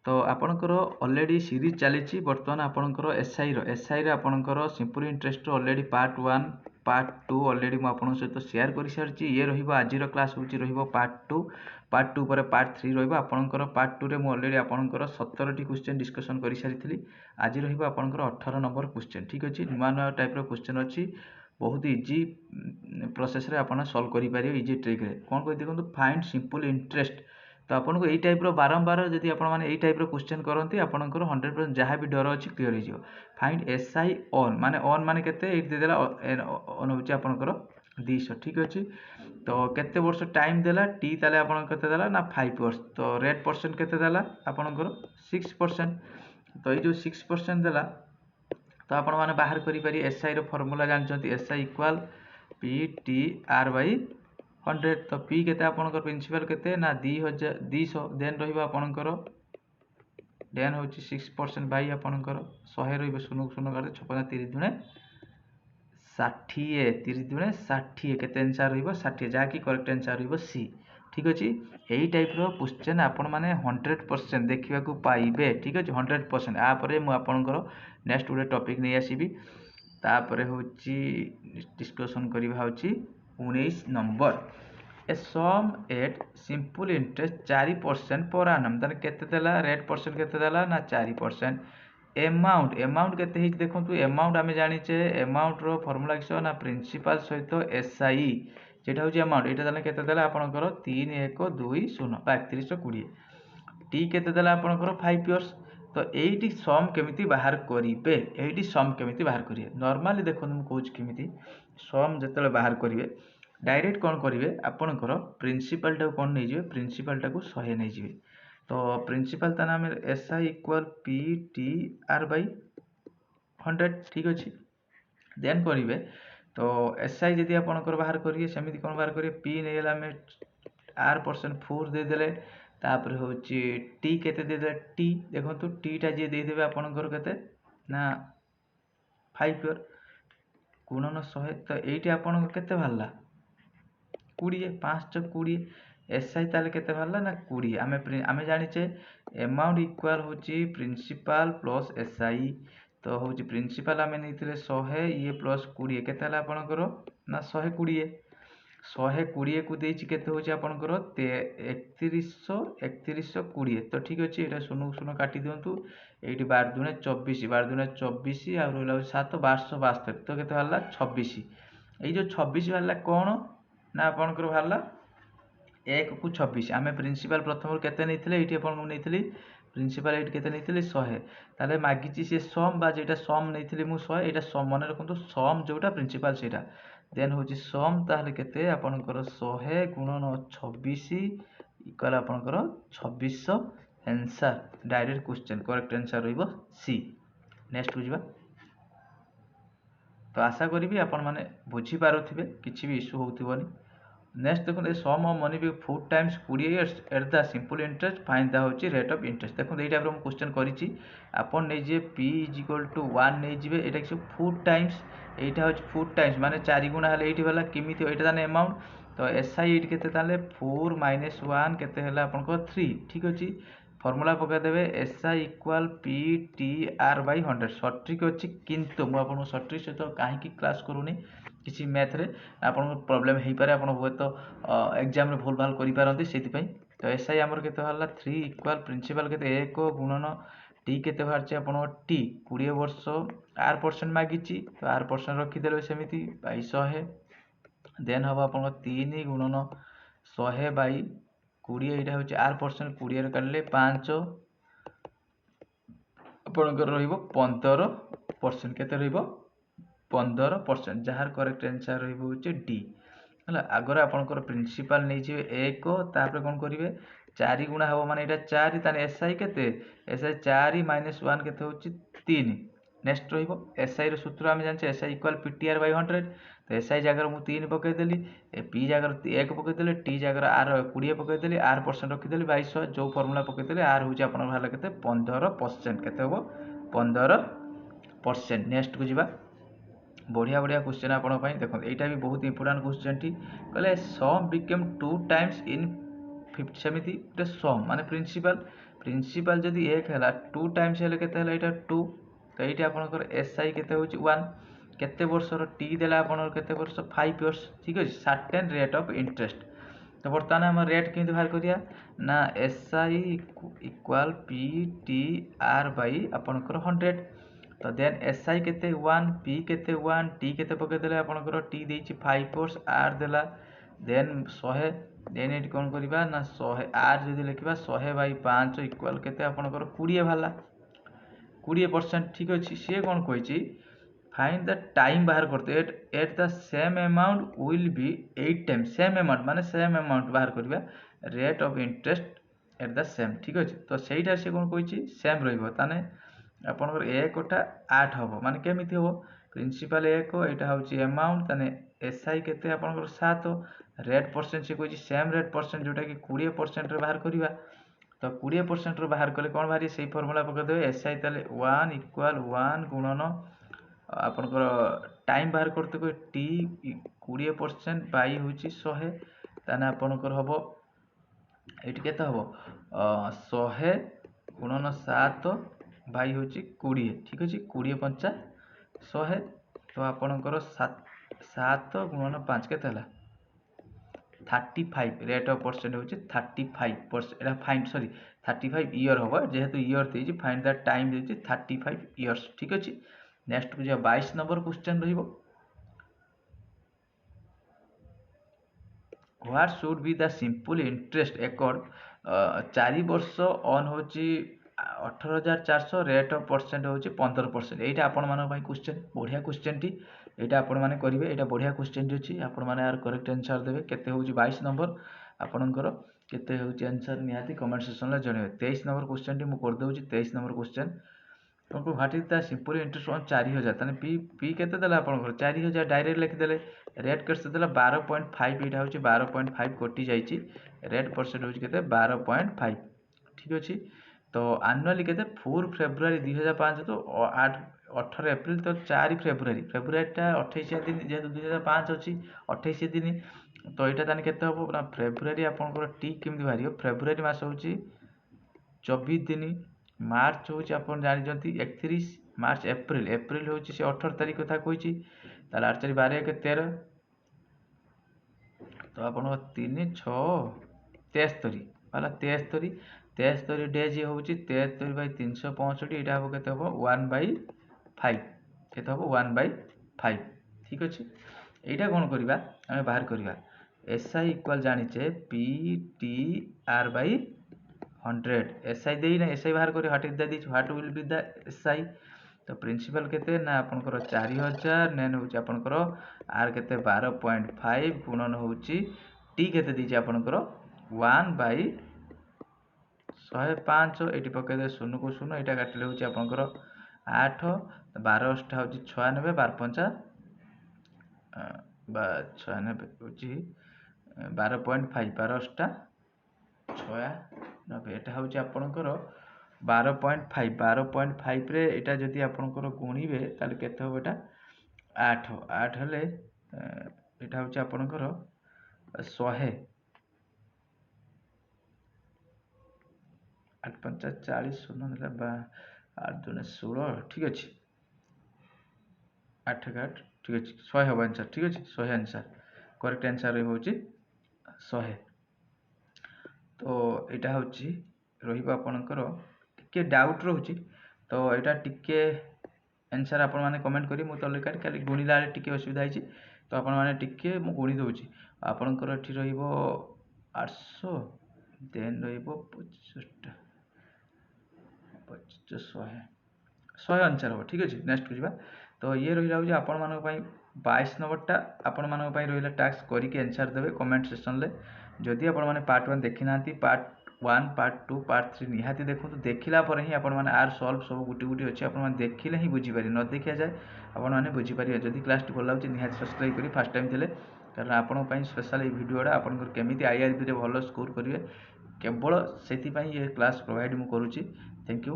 तो आपणकर already series चली बर्तमान आपणकर एसआई रे आपणकर simple interest already part 1 part 2 already मु आपन सहित शेयर कर सारी ये रहिबो आजिर क्लास होची रहिबो पार्ट 2 पर पार्ट 3 रहिबो आपणकर पार्ट 2 रे मु ऑलरेडी आपणकर 17 टी क्वेश्चन डिस्कशन कर सारी आज रहिबो आपणकर 18 नंबर क्वेश्चन ठीक अछि नुआ टाइप रो क्वेश्चन अछि बहुत इजी प्रोसेस रे आपण सॉल्व करि पारियो इजी ट्रिक रे कोन कहि देखंतु फाइंड सिंपल इंटरेस्ट तो आपन को एई टाइप रो बारंबार जदि आपण माने एई टाइप रो क्वेश्चन करंती आपनकर 100% जहाँ भी डर अछि क्लियर हो फाइंड एसआई ऑन माने केते एई दे देला ऑन होची आपनकर 200 ठीक अछि तो केते वर्ष टाइम देला टी ताले आपण केते देला ना 5 वर्ष तो रेट परसेंट केते देला आपनकर 6% तो ए जो 6% देला तो आपण माने बाहर करि पारि एसआई रो फार्मूला जानचंती SI equal P T R by 100 तो पी केते आपनकर प्रिंसिपल केते ना 200 देन रहिबो आपनकर देन होची 6% बाय आपनकर 100 रहिबो सुनु सुनु करते 56 30 दुने 60 30 दुने 60 केते आंसर रहिबो 60 जा कि करेक्ट आंसर रहिबो सी ठीक अछि एई टाइप रो क्वेश्चन आपण माने 100% देखिबा को पाइबे ठीक अछि 100% आ परे मु आपनकर नेक्स्ट उडे टॉपिक नै आसीबी ता परे होची डिस्कशन करिबा होची 19 number a sum at simple interest 4% per annum तने केते देला रेट परसेंट केते देला ना 4% अमाउंट केते हिच देखंतु अमाउंट आमे जानि छे अमाउंट रो फार्मूला किसो ना प्रिंसिपल सहित एसआई जेटा होची अमाउंट एटा तने केते देला आपनकर 3120 3120 टी केते देला आपनकर 5 इयर्स तो एटी सम केमिति बाहर करिवे एटी सम केमिति बाहर करिवे नॉर्मली देखंतु मु कोच केमिति सम जतले बाहर करिवे डायरेक्ट कौन करिवे आपनकर प्रिंसिपल टा कोन नै जिवे प्रिंसिपल टा को 100 नै जिवे तो प्रिंसिपल ता नाम SI equal P T R by 100 ठीक अछि देन करिवे तो एसआई जदि आपनकर बाहर करिवे सेमिति कोन बाहर करिवे पी नेला में आर परसेंट 4 दे देले तापर होची टी केते दे दे टी देखंतु टी टा जे दे देबे आपनकर केते ना 5 इयर गुणन 100 तो एटी आपन केते भाला 20 520 एसआई ताले केते भाला ना 20 आमे जानि छे अमाउंट इक्वल होची प्रिंसिपल प्लस एसआई तो होची प्रिंसिपल आमे नैथिले 100 ये प्लस 20 केते हला आपनकर ना 120 को देछि केते होची आपनकर 3120 तो ठीक अछि एटा सुनु सुनु काटी दियंतु एटी 12 दुने 24 आ रहला 7 1272 तो केते हला 26 ए जो 26 वाला कोन ना आपनकर भाला 1 को 26 आमे प्रिंसिपल प्रथम केते नैथिले एटी आपन को नैथिली प्रिंसिपल एटी केते नैथिले 100 ताले मागिची से सम बा जेटा सम नैथिली मु 100 एटा सम मन रखंतु सम जोटा प्रिंसिपल सेटा देन होची सम ताले केते आपनकर 100 गुणन 26 इक्वल आपनकर 2600 answer direct question correct answer रहइबो सी नेक्स्ट बुझिबा तो आशा करी आपण माने बुझी पारुथिबे किछि भी इशू होउथिबोनी नेक्स्ट देखो sum of money be 4 times 20 years at the simple interest find the होची रेट ऑफ इंटरेस्ट देखो एटा हम क्वेश्चन करिछि आपण नै जे p = 1 नै जिवे एटा कि 4 टाइम्स एटा होची 4 टाइम्स माने 4 गुणा हले एटी वाला किमिति एटा जाने अमाउंट तो एसआई एटी केते ताले 4 - 1 केते हला आपण को 3 ठीक अछि फार्मूला पका देबे SI equal P T R by 100 सट्रिक अछि किंतु मु आपण सट्रिक से तो काहे की क्लास करूनी किसी मैथ रे आपण प्रॉब्लम हेई पारे आपण होय तो एग्जाम रे भूल भाल करि पारंती सेति पई तो एसआई हमर केते हला 3 इक्वल प्रिंसिपल केते 1 गुणन टी केते बाहरचे आपण टी 20 वर्ष आर परसेंट मागिची तो आर परसेंट रखि देले सेमिति 2200 देन हबा आपण 3 गुणन 100 बाय 20 एटा होची आर परसेंट 20 रे काढले 5 आपणकर रहिबो 15% केते रहिबो 15% जहार करेक्ट आंसर रहिबो होची डी हला अगर आपनकर प्रिंसिपल नै जे 1 तापर कोन करिवे 4 गुणा हबो माने एटा 4 ताने एसआई केते एसआई 4 - 1 केते होची 3 नेक्स्ट रहिबो एसआई रो सूत्र हम जानछे एसआई इक्वल पीटीआर बाय 100 तो एसआई जगह मु 3 पके देली ए पी जगह 1 पके देली टी जगह आर 20 पके देली आर परसेंट रखि देली 2200 जो फार्मूला पके देली आर होची आपन भाला केते 15% केते होबो 15% नेक्स्ट को जिबा बढ़िया बढ़िया क्वेश्चन आपण पई देखो एटा भी बहुत इंपोर्टेंट क्वेश्चन टी कहले सम बिकम 2 टाइम्स इन 50 समिति द सम माने प्रिंसिपल जदि 1 है 2 टाइम्स हेले केते हेला एटा 2 तो एठी आपनकर एसआई केते होची 1 केते वर्षर टी देला आपनकर केते वर्ष 5 इयर्स ठीक अछि सर्टेन रेट ऑफ इंटरेस्ट तो बर्तमान हम रेट केमति बाहर करिया ना SI equal P T R by आपनकर 100 तो देन एसआई केते 1 पी केते 1 टी केते पके देले आपनकर टी देछि 5 इयर्स आर देला देन 100 देन एटी कोन करिबा ना 100 आर जदि लिखिबा 100 बाई 5 इक्वल केते आपनकर 20 भाला 20% ठीक अछि से कोन कहिछि फाइंड द टाइम बाहर करते at the same amount will be 8 time same amount माने सेम अमाउंट बाहर करबा rate of interest at the same ठीक अछि तो सेइटा से कोन कहिछि सेम रहइबो ताने आपनकर 1 टा 8 हबो माने केमिति हबो प्रिंसिपल 1 एटा होछि अमाउंट ताने एसआई केते आपनकर 7 रेट परसेंट से कहिछि सेम रेट परसेंट जोटा कि 20% रे बाहर करिबा तो 20% रे बाहर कले कोन बाहरी सेही फार्मूला पके देबे एसआई ताले 1 इक्वल 1 गुणन आपनकर टाइम बाहर करते को टी 20% बाई होछि 100 ताने आपनकर हबो एठी केते हबो 100 गुणन 7 बाई होछि 20 ठीक अछि 20 पंचा 100 तो आपनकर 7 गुणन 5 केते हला 35 रेट ऑफ परसेंट होछि 35% एटा फाइंड सॉरी 35 ईयर होबो जेहेतु ईयर देछि फाइंड द टाइम देछि 35 इयर्स ठीक अछि नेक्स्ट को 22 नंबर क्वेश्चन रहिबो what should be the simple interest accord 4 वर्ष ऑन होछि 18400 रेट ऑफ परसेंट होछि 15% एटा आपण मानक भाई क्वेश्चन बढ़िया क्वेश्चन टी एटा आपण माने करिवे एटा बढ़िया क्वेश्चन टी अछि आपण माने आर करेक्ट आंसर देबे केते होछि 22 नंबर आपणकर केते होछि आंसर निहाती कमेंट सेक्शन रे जणेबे 23 नंबर क्वेश्चन टी मु कर दउछि 23 नंबर क्वेश्चन तुमको what is the simple interest on 4000 तने पी केते देला आपनकर 4000 डायरेक्ट लिख देले रेट केते देला 12.5 एटा होछि 12.5 कोटी जाईछि रेट परसेंट होछि केते 12.5 ठीक अछि तो एनुअली केते 4 फेब्रुआरी 2005 तो 18 अप्रैल तो 4 फेब्रुआरी टा 28 दिन जेहेतु 2005 अछि 28 दिन तो एटा ताने केते हबो ना फेब्रुआरी आपनकर टी केमति भारियो फेब्रुआरी मास होछि 24 दिन मार्च होछि आपन जानि जंती 31 मार्च एप्रिल होछि से 18 तारिख कथा कहिछि ताले 8 4 12 के 13 तो आपन 3 6 73 वाला 73 डेज होछि 73 बाय 365 एटा हबो केते हबो 1/5 केते हबो 1/5 ठीक अछि एटा कोन करिबा हम बाहर करिबा एसआई इक्वल जानिचे P T R by 100 SI देई ना एसआई बाहर करी what is the this what will be the SI तो प्रिंसिपल केते ना आपनकर 4000 नेन होची आपनकर आर केते 12.5 गुणन होची टी केते दिछि आपनकर 1/105 एटी पके दे 0 को 0 एटा काटले होची आपनकर 8 12 टा होची 96 12 पंचा 96 होची 12.5 12 टा 96 एटा होची आपनकर 12.5 रे एटा जदि आपनकर गुणिबे ताले केते हो एटा 8 हले एटा होची आपनकर 100 8 5 40 0 नेला 8 2 16 ठीक अछि 8 8 ठीक अछि 100 हो आंसर ठीक अछि 100 आंसर करेक्ट आंसर होची 100 तो एटा होची रहिबा आपनकर टिके डाउट रहउची तो एटा टिके आंसर आपण माने कमेंट करी मु तो लेकर खाली गुणिला टिके असुविधा हिची तो आपण माने टिके मु गुणी दउची आपनकर एठी रहिबो 800 देन रहिबो 25 100 आंसर हो ठीक अछि नेक्स्ट बुझबा तो ये रहिला जे आपण मानक पई 22 नंबर टा आपण मानक पई रहिला टास्क करी के आंसर देबे कमेंट सेक्शन ले जदि आपण माने पार्ट 1 देखि नांती पार्ट 1 पार्ट 2 पार्ट 3 निहाती देखु तो देखिला पर ही आपण माने आर सॉल्व सब गुटी गुटी अछि आपण माने देखिले ही बुझी पारि न देखिया जाय आपण माने बुझी पारि जदि क्लास टी भल लागुची निहाती सब्सक्राइब करी फर्स्ट टाइम थिले कारण आपण पई स्पेशल ए वीडियोडा आपण केमिति आईआरबी रे भलो स्कोर करिवे केवल सेति पई ये क्लास प्रोवाइड मु करूची थैंक यू।